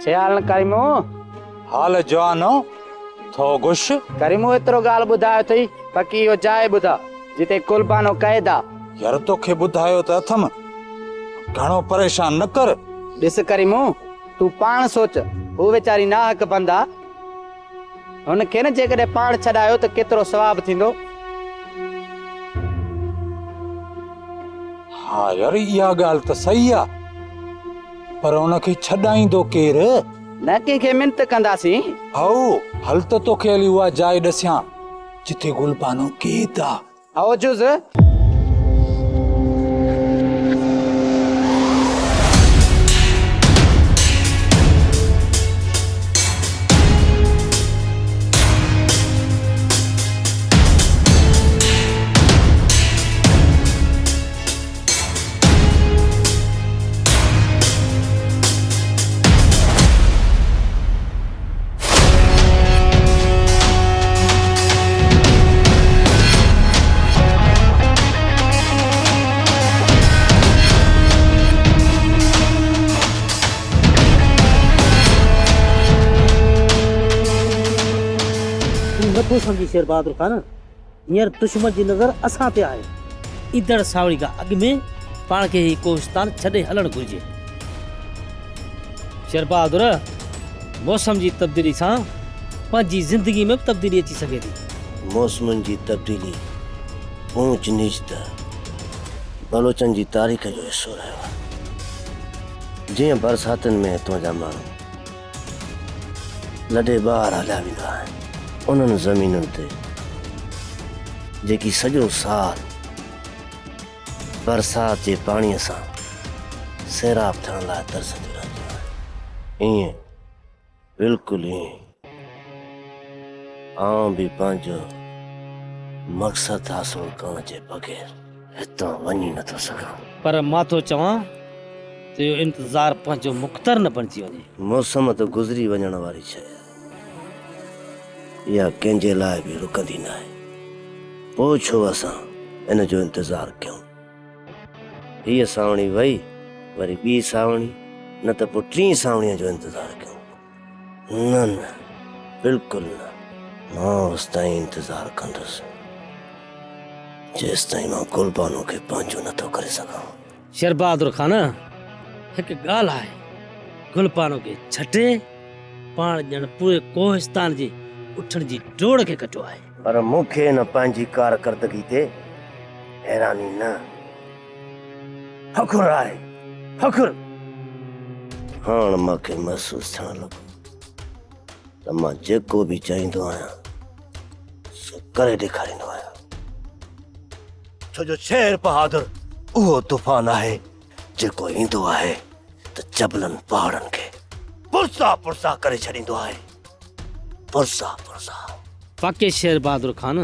ख़्याल न करीमो। हाल जवानो थो गुश करीमो एतिरो ॻाल्हि ॿुधायो अथई, बाक़ी इहो जाइ ॿुधा जिते कुर्बानो क़ैद आहे। यार तोखे ॿुधायो त अथम, घणो परेशान न कर। ॾिस करीमो, तूं पाण सोच, हू वीचारी नाहक बंदा, हुनखे न जेकॾहिं पाण छॾायो त केतिरो सवाबु थींदो। हाँ यार, इहा ॻाल्हि त सही आहे, पर उनखे छॾाईंदो केरु? न कंहिंखे मिनत कंदासीं। हाउ हल त तोखे हली उहा जाइ ॾसियां जिथे गुलबानो क़ैद आहे। आओ जुज़। नथो समझी शेर बहादुर खान, हींअर दुश्मन जी नज़र असां ते आहे। ईंदड़ सावड़ी खां अॻु में पाण खे ही कोहिस्तान छॾे हलणु घुरिजे। शेर बहादुर, मौसम जी तब्दीली सां पंहिंजी ज़िंदगी में तब्दीली अची सघे थी। मौसमनि जी तब्दीली ऊंच नीच त बलोचनि जी तारीख़ जो हिसो रहियो आहे। जीअं बरसातुनि में हितां जा माण्हू लॾे ॿाहिरि हलिया वेंदा आहिनि, उन्हनि ज़मीनुनि ते जेकी सॼो साल बरसात जे पाणीअ सां सैराब थियण लाइ तरसंदियूं रहंदियूं आहिनि, ईअं बिल्कुलु ईअं आउं बि पंहिंजो मक़सदु हासिल करण जे बग़ैर हितां वञी नथो सघां। पर मां थो चवां त इहो इंतज़ारु पंहिंजो मुख़्तर न बणिजी वञे। मौसम त गुज़री वञण वारी शइ आहे, इहा कंहिंजे लाइ बि रुकंदी न आहे। पोइ छो असां इन जो इंतज़ारु कयूं? हीअ सावणी वई, वरी ॿी सावणी, न त पोइ टीं सावणीअ जो इंतज़ारु कयूं? न न, बिल्कुलु न। मां होसि ताईं इंतज़ारु कंदुसि जेसि ताईं मां गुलबानो खे पंहिंजो नथो करे सघां। शेर बहादुर खान, हिकु ॻाल्हि आहे, गुलबानो खे छॾे पाण ॼण पूरे कोहिस्तान जी उठण जी डोड़ खे कटियो आहे। पर मूंखे न पंहिंजी कारकर्दगी ते हैरानी न, फ़ख़ुरु आहे, फ़ख़ुरु। हाणे मूंखे महसूसु थियणु लॻो त मां जेको बि चाहींदो आहियां सो करे ॾेखारींदो आहियां। छो जो शेर बहादुर उहो तूफ़ान आहे जेको ईंदो आहे त जबलनि पहाड़नि खे पुरसा पुरसा करे छॾींदो आहे, पुरसा पुरसा। वाक़ई शेर बहादुर खान,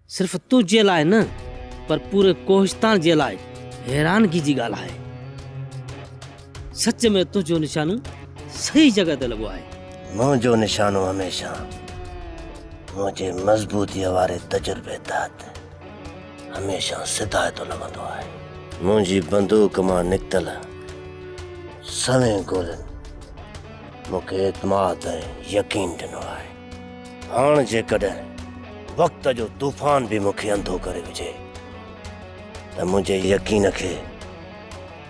सिर्फ़ तुंहिंजे लाइ न, पर पूरे कोहिस्तान जे लाइ हैरानगी जी ॻाल्हि आहे। सच में तुंहिंजो निशानो सही जॻह ते लॻो आहे। मुंहिंजो निशानो हमेशह मुंहिंजे मज़बूतीअ वारे तजुर्बे तहत हमेशह सिधाइतो लॻंदो आहे। मुंहिंजी बंदूक मां निकितल सवें गोलनि मूंखे एतमाद ऐं यकीन ॾिनो आहे। हाणे जेकॾहिं वक़्त जो तूफ़ान बि मूंखे अंधो करे विझे त मुंहिंजे यकीन खे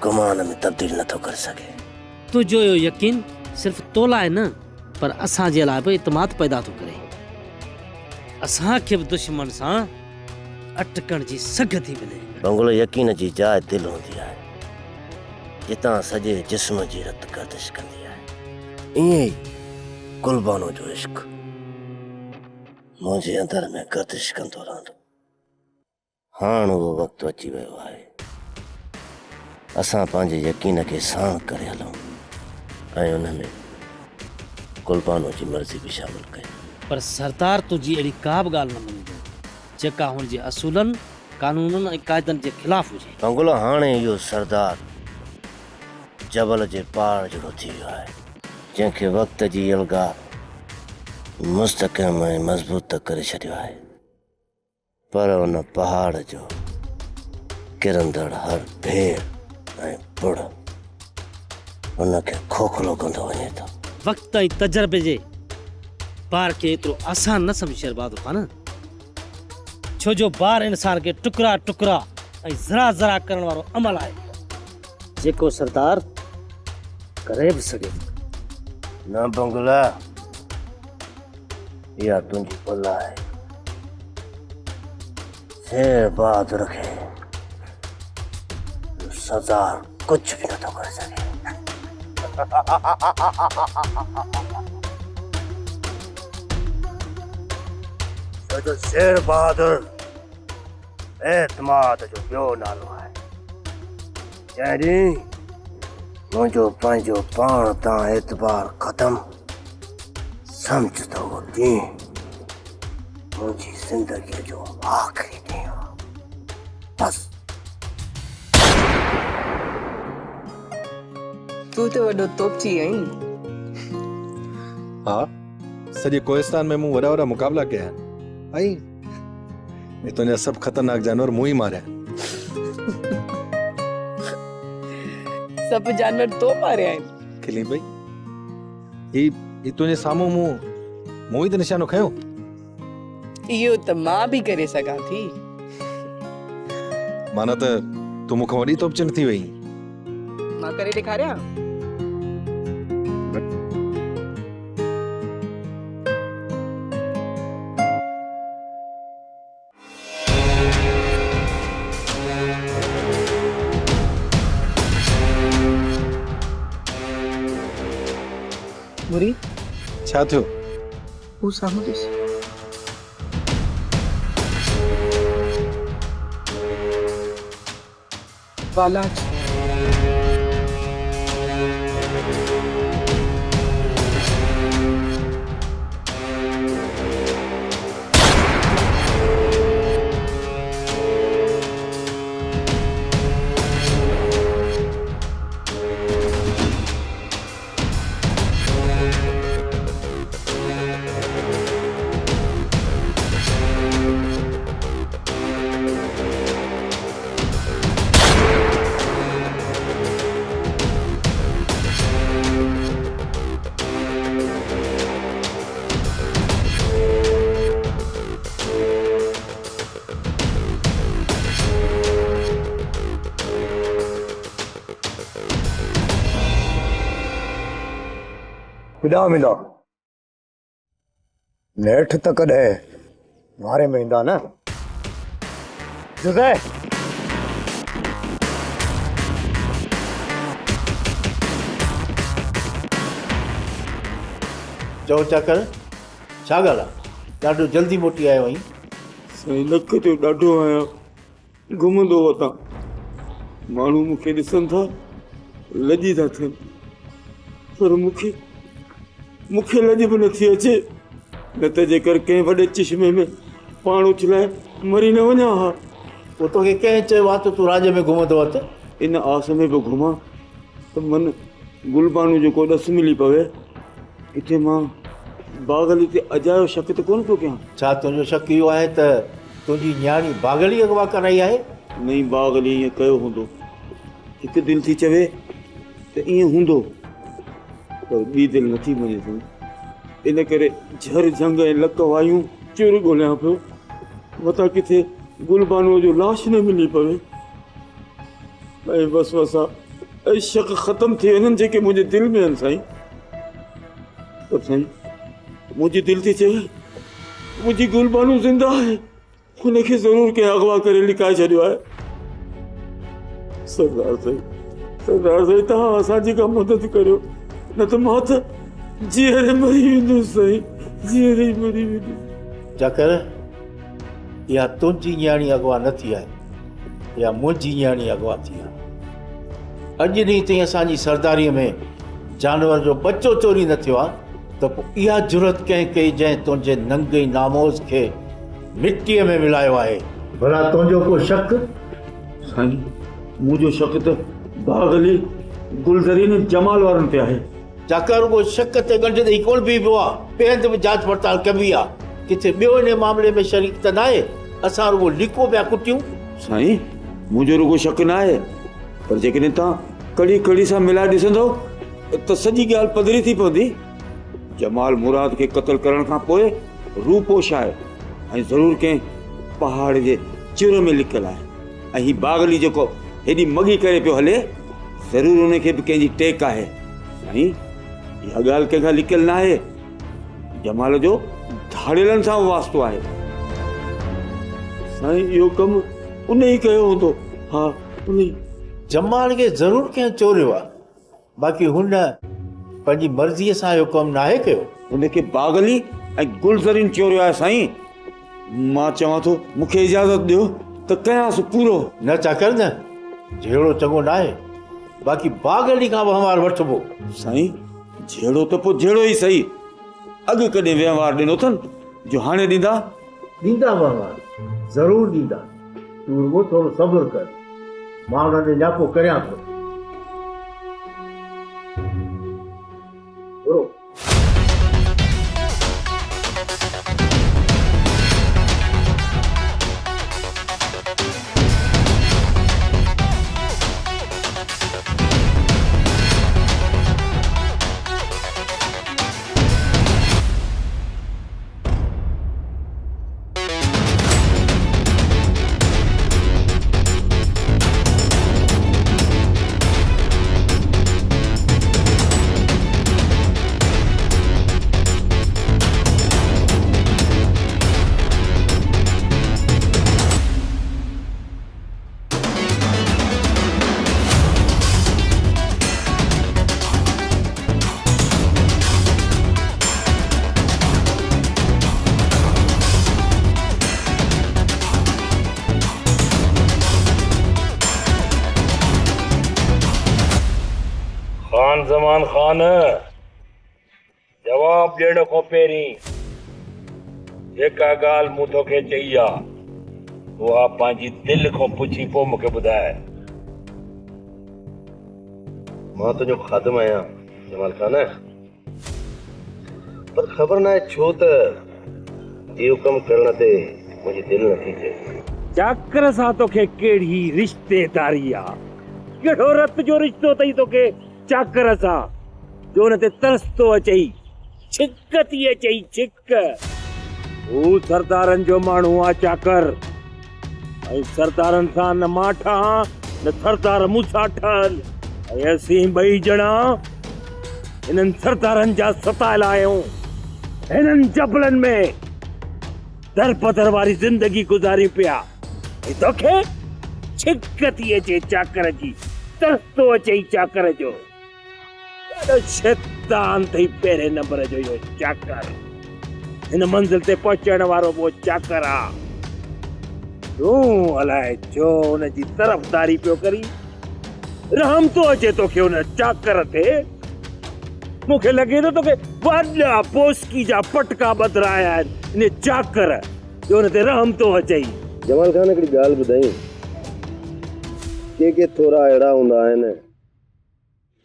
गुमान में तब्दील नथो करे सघे। तुंहिंजो इहो यकीन सिर्फ़ तो लाइ न, पर असांजे लाइ बि इतमाद पैदा थो करे। असांखे बि दुश्मन सां अटकण जी सघ थी मिले। बंगलो यकीन जी जाइ दिलि हूंदी आहे, जितां सॼे जिस्म जी रत गर्दिश कंदी आहे। ईअं ई गुलबानो जो इश्क मुंहिंजे अंदर में गर्दिश कंदो रहंदो। हाणे उहो वक़्तु अची वियो आहे, असां पंहिंजे यकीन खे साण करे हलूं ऐं उन में गुलबानो जी मर्ज़ी बि शामिल कयूं। पर सरदार तुंहिंजी अहिड़ी का बि ॻाल्हि न मञींदो जेका हुनजे असूलनि, कानूननि ऐं क़ाइदनि जे ख़िलाफ़ हुजे। बंगलो हाणे इहो सरदार जबल जे पहाड़ जहिड़ो थी वियो आहे, जंहिंखे वक़्त जी अलगार मुस्तक़िम ऐं मज़बूत करे छॾियो आहे। पर उन पहाड़ जो किरंदड़ हर भेड़ ऐं बुड़ उनखे खोखलो कंदो वञे थो। वक्त ऐं तजर्बे जे ॿार खे एतिरो आसान न सम्झी छॾिबा थो कान, छो जो ॿार इंसान खे टुकड़ा टुकड़ा ऐं ज़रा ज़रा करण वारो अमल आहे जेको सरदार करे बि सघे थो। न बंगला, इहा तुंहिंजी भुल आहे। शेर बहादुर खे सरदार कुछ भी नथो करे सघे। छो जो शेर बहादुर एतमाद जो ॿियो नालो आहे। जंहिं ॾींहुं मुंहिंजो पंहिंजो पाण तां एतबार ख़तम समझ तो ॾींहुं मुंहिंजी ज़िंदगीअ जो आख़िरी ॾींहुं आहे। बस तू तो वॾो तोपची आहीं। हाँ, सॼे कोहिस्तान में मूं वॾा वॾा मुक़ाबला कया आहिनि ऐं तुंहिंजा सभु ख़तरनाक जानवर मूं ई मारिया आहिनि। सभु जानवर तो मारिया आहिनि। खिली भई, ही तुंहिंजे साम्हूं मूं ई त निशानो खयो। इहो त मां बि करे सघां थी। माना त तूं मूंखां वॾी तोपचिन थी वई। मां करे ॾेखारियां। मुरी छा थियो? हू साम्हूं ॾिस। बालाज मिला मिला नेठ त कॾहिं वारे में ईंदा न। जुज़े चओ चकर छा ॻाल्हि आहे? ॾाढो जल्दी मोटी आयो आहीं। साईं नक ते ॾाढो आहियां, घुमंदो वतां। माण्हू मूंखे ॾिसनि था, लॼी था थियनि, पर मूंखे लॼ बि नथी अचे। न त जेकर कंहिं वॾे चश्मे में पाण उछलाए मरी न वञा हा। पोइ तोखे कंहिं चयो आहे त तूं राज में घुमंदो त? इन आस में बि घुमां त मन गुलबानू जो को ॾस मिली पवे। किथे मां बागली ते अजायो शक त कोन पियो कयां। छा तुंहिंजो शक इहो आहे त तुंहिंजी न्याणी बागली अगवा कराई आहे? नई बागली ईअं कयो हूंदो। हिकु दिलि थी चवे त ईअं हूंदो, पर ॿी दिलि नथी मञे थी। इन करे झर झंग ऐं लक वायूं चुर ॻोल्हियां पियो, मथां किथे गुलबानूअ जो लाश न मिली पवे। ऐं वसवसा ऐं शक ख़तमु थी वञनि जेके मुंहिंजे दिलि में आहिनि साईं। पर साईं मुंहिंजी दिलि थी चवे मुंहिंजी गुलबानू ज़िंदा आहे, हुनखे ज़रूरु कंहिं अगवा करे लिकाए छॾियो आहे। सरदार साईं तव्हां असांजी का मदद करियो, न त मां त जीअरे मरी वेंदुसि साईं, जीअरे ई मरी वेंदुसि। चकर इहा तुंहिंजी न्याणी अगवा न थी आहे, इहा मुंहिंजी न्याणी अगवा थी आहे। अॼु ॾींहुं ताईं असांजी सरदारीअ में जानवर जो बच्चो चोरी न थियो आहे, त पोइ इहा ज़रूरत कंहिं कई जंहिं तुंहिंजे नंगे नामोज़ खे मिटीअ में मिलायो आहे। भला तुंहिंजो को शक? साईं मुंहिंजो शक त बागली गुलदरीन जमाल वारनि ते आहे। चकर को शक ते गंढ ॾेई कोन बि पियो आहे, ॿिए हंधि बि जांच पड़ताल कबी आहे। किथे ॿियो इन मामले में शरीक त न आहे? असां रुगो लिको पिया कुटियूं। साईं मुंहिंजो रुगो शक न आहे, पर जेकॾहिं तव्हां कड़ी कड़ी सां मिलाए ॾिसंदो त सॼी ॻाल्हि पधरी थी पवंदी। जमाल मुराद खे क़त्ल करण खां पोइ रूपोश आहे ऐं ज़रूर कंहिं पहाड़ जे चुर में लिकियल आहे ऐं ही बागली जेको हेॾी मगी करे पियो हले ज़रूर उनखे बि कंहिंजी टेक आहे। साईं इहा ॻाल्हि कंहिंखां लिकियल न आहे, जमाल जो धाड़ेलनि सां वास्तो आहे। साईं इहो कमु उन ई कयो हूंदो। हा उन ई। जमाल खे ज़रूरु कंहिं चोरियो आहे, बाक़ी हुन पंहिंजी मर्ज़ीअ सां इहो कमु नाहे कयो। उनखे बागली ऐं गुलज़रीन चोरियो आहे। साईं मां चवां थो मूंखे इजाज़त ॾियो त कयांसि पूरो। न चाकर न, जहिड़ो चङो नाहे, बाक़ी बागली खां वहिंवार वठिबो। साईं जहिड़ो त पोइ जहिड़ो ई सही। अॻु कॾहिं वहिंवार ॾिनो अथनि जो हाणे ॾींदा? ॾींदा वहिंवार, ज़रूरु ॾींदा। तूं रुगो थोरो सब्र कर, मां हुन ते न्यापो करियां थो। खान ज़मान खान, जवाब ॾियण खां पहिरीं जेका ॻाल्हि मूं तोखे चई आहे उहा पंहिंजी दिलि खां पुछी पोइ मूंखे ॿुधाए। मां तुंहिंजो ख़ादिम आहियां जमाल खान, पर ख़बर न आहे छो त इहो कमु करण ते मुंहिंजी दिलि नथी थिए। चाकर सां तोखे कहिड़ी रिश्तेदारी आहे? कहिड़ो रत जो रिश्तो अथई तोखे चाकर सां जो हुन ते तरस थो अचई? छिक थी अचई, छिक। हू सरदारनि जो माण्हू आहे चाकर, ऐं सरदारनि सां न मां ठहां न सरदार मूंसां ठहनि, ऐं असीं ॿई ॼणा हिननि सरदारनि जा सतायल आहियूं। हिननि जबलनि में दर बदर वारी ज़िंदगी गुज़ारी पिया, ऐं तोखे छिक थी अचे चाकर जी, तरस थो अचई चाकर जो। ॾाढो शैतान अथई पहिरें नंबर जो इहो चाकर। हिन मंज़िल ते पहुचण वारो वो चाकर आहे। तूं अलाए छो हुनजी तरफ़दारी पियो करी? रहम थो अचे तोखे हुन चाकर ते? मूंखे लॻे थो तोखे वॾा पोस्की जा पटका ॿधराया आहिनि इन चाकर जो हुन ते रहम थो अचई। जमाल खान हिकिड़ी ॻाल्हि ॿुधाई, के थोरा अहिड़ा हूंदा आहिनि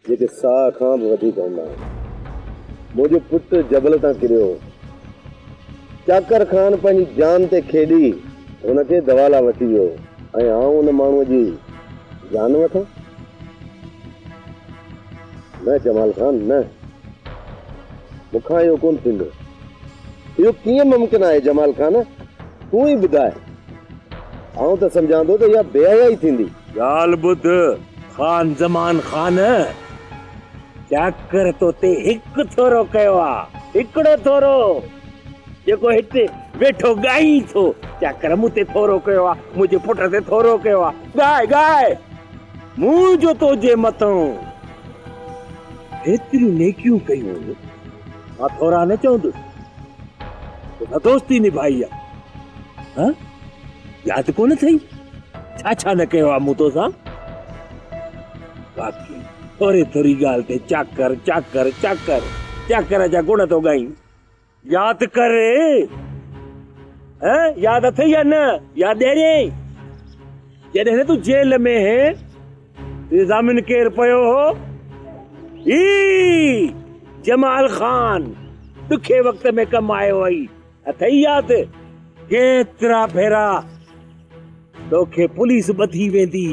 जेके साह खां बि वधीक हूंदा आहिनि। मुंहिंजो पुटु जबल तां किरियो, चाकर खान पंहिंजी जान ते खेॾी हुनखे दवाला वठी वियो, ऐं आउं हुन माण्हूअ जी जान वठां? न जमाल खान न, मूंखां इहो कोन थींदो। इहो कीअं मुमकिन आहे जमाल खान? तूं ई ॿुधाए। आउं त सम्झां थो त इहा बेहयाई थींदी। ॻाल्हि ॿुध खान ज़मान खान, चाकर तो ते हिकु थोरो कयो आहे, हिकिड़ो थोरो जेको हिते वेठो ॻाई थो। चाकर मूं ते थोरो कयो आहे, मुंहिंजे पुट ते थोरो कयो आहे। ॻाए ॻाए मूं जो तुंहिंजे मथां एतिरियूं नेकियूं कयूं, मां थोरा न चवंदुसि। तोसां दोस्ती निभाई आहे, हाँ यादि कोन अथई छा छा न कयो आहे मूं तोसां? बाक़ी थोरी थोरी ॻाल्हि ते चाकर चाकर चाकर चाकर जा गुण थो ॻाई। यादि करे, यादि अथई या न? यादि ॾियई जॾहिं न तूं जेल में ज़ामिन केरु पियो हो? ई जमाल खान ॾुखे वक़्त में कमु आयो हुई, अथई यादि? केतिरा भेरा तोखे पुलिस ॿधी वेंदी,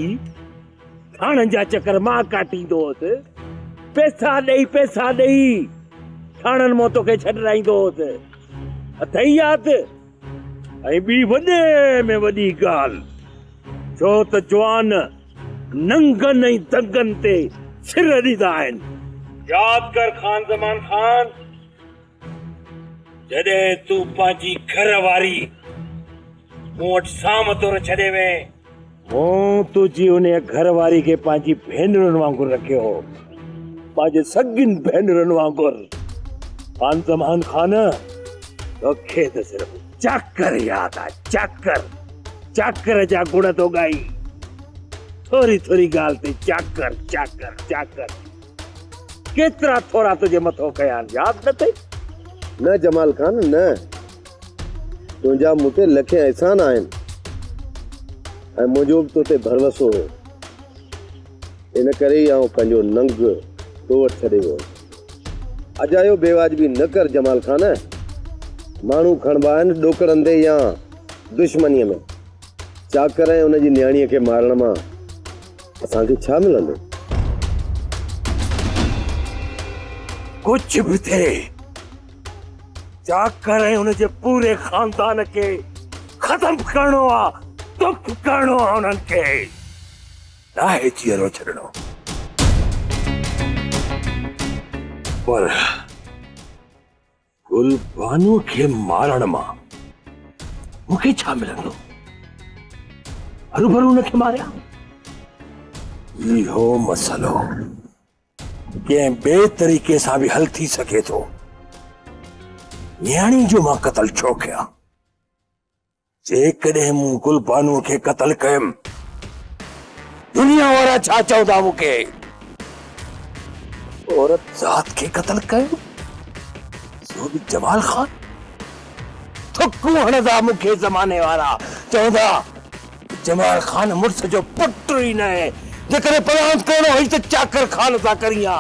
थाणनि जा चकर मां काटींदो हुअसि, पैसा ॾेई थाणनि मां तोखे छॾाईंदो होसि अथई यादि ऐं ॿी वॾे में वॾी ॻाल्हि छो त जवान नंगनि ऐं दंगनि ते सिर ॾींदा आहिनि यादि कर खान ज़मान खान जॾहिं तूं पंहिंजी घर वारी मूं वटि साम तौरु छॾे वे मूं तुंहिंजी उन घर वारी खे पंहिंजी भेनरुनि वांगुरु रखियो हो पंहिंजे सॻियुनि भेनरुनि वांगुरु खान ज़मान खान तोखे त सिर्फ़ चाकर यादि आहे चाकर जा गुण थो ॻाई थोरी थोरी ॻाल्हि ते चाकर केतिरा थोरा तुंहिंजे मथो कया आहिनि यादि न अथई न जमाल खान न तुंहिंजा मूं ते लखे एहसान आहिनि ऐं मुंहिंजो बि तो ते भरवसो हो इन करे ई आउं पंहिंजो नंग तो वटि छॾे वियो अजायो बेवाजबी न कर जमाल खान माण्हू खणबा आहिनि ॾोकरंदे या दुश्मनीअ में चाकर ऐं उनजी न्याणीअ खे मारण मां असांखे छा मिलंदो कुछ भी थे चाकर ऐं उनजे पूरे खानदान खे खत्म करणो आहे दुख करणो आहे उन्हनि खे नाहे चीरो छॾणो पर गुलबानू खे मारण मां मूंखे छा मिलंदो हरूभरू उनखे मारिया इहो मसलो कंहिं ॿिए तरीक़े सां बि हल थी सघे थो न्याणी जो मां क़तल छो कयां जेकॾहिं मूं गुलबानू खे क़तल कयुमि दुनिया वारा छा चवंदा मूंखे औरत ज़ात खे क़तल कयो सो बि जमाल खान थुकूं हणंदा मूंखे ज़माने वारा चवंदा जमाल खान मुड़ुस जो पुटु ई न आहे जेकॾहिं परांत करणो हुई त चाकर खान सां करी आ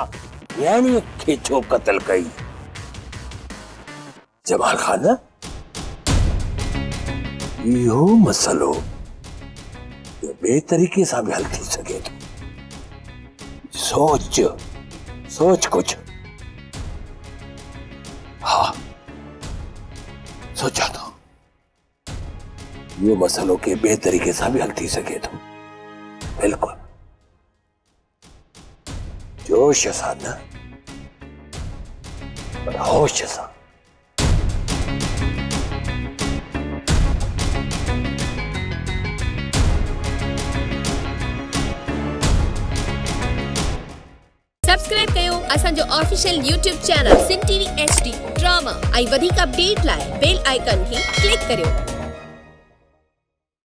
न्याणीअ खे छो क़तल कई जमाल खान इहो मसलो ॿिए तरीक़े सां बि हल थी सघे थो सोच कुछ हा सोचा थो इहो मसलो के ॿिए तरीक़े सां बि हल थी सघे थो बिल्कुलु जोश सां न पर होश सां सब्सक्राइब कयो असांजो ऑफिशियल YouTube चैनल सिन टीवी HD ड्रामा ऐं वधीक अपडेट लाइ बेल आइकन खे क्लिक करियो।